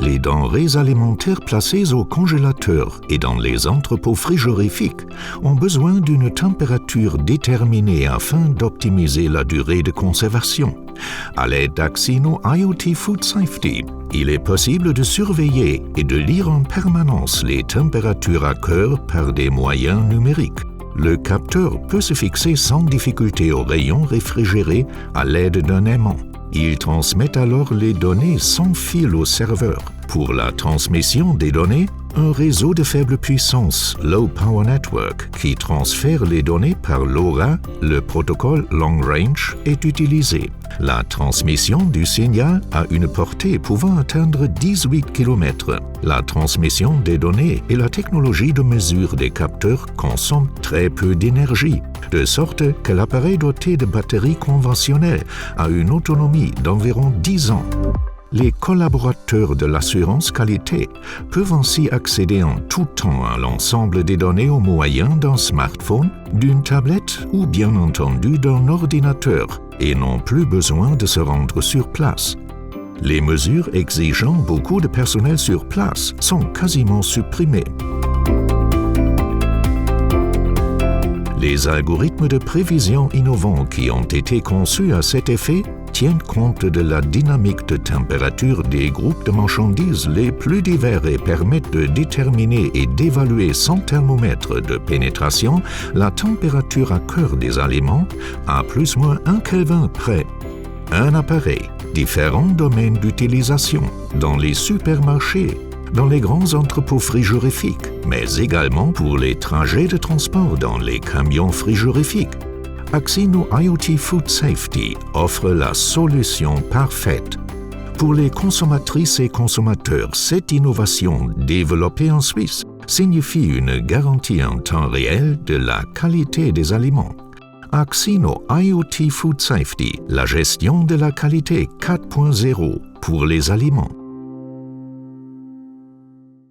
les denrées alimentaires placées au congélateur et dans les entrepôts frigorifiques ont besoin d'une température déterminée afin d'optimiser la durée de conservation. À l'aide d'Axino IoT Food Safety, il est possible de surveiller et de lire en permanence les températures à cœur par des moyens numériques. Le capteur peut se fixer sans difficulté au rayon réfrigéré à l'aide d'un aimant. Il transmet alors les données sans fil au serveur. Pour la transmission des données, un réseau de faible puissance, Low Power Network, qui transfère les données par LoRa, le protocole Long Range, est utilisé. La transmission du signal a une portée pouvant atteindre 18 km. La transmission des données et la technologie de mesure des capteurs consomment très peu d'énergie, de sorte que l'appareil doté de batteries conventionnelles a une autonomie d'environ 10 ans. Les collaborateurs de l'assurance qualité peuvent ainsi accéder en tout temps à l'ensemble des données au moyen d'un smartphone, d'une tablette ou bien entendu d'un ordinateur et n'ont plus besoin de se rendre sur place. Les mesures exigeant beaucoup de personnel sur place sont quasiment supprimées. Les algorithmes de prévision innovants qui ont été conçus à cet effet tiennent compte de la dynamique de température des groupes de marchandises les plus divers et permettent de déterminer et d'évaluer sans thermomètre de pénétration la température à cœur des aliments à plus ou moins 1 Kelvin près. Un appareil, différents domaines d'utilisation, dans les supermarchés, dans les grands entrepôts frigorifiques, mais également pour les trajets de transport dans les camions frigorifiques. Axiino IoT Food Safety offre la solution parfaite. Pour les consommatrices et consommateurs, cette innovation développée en Suisse signifie une garantie en temps réel de la qualité des aliments. Axiino IoT Food Safety, la gestion de la qualité 4.0 pour les aliments.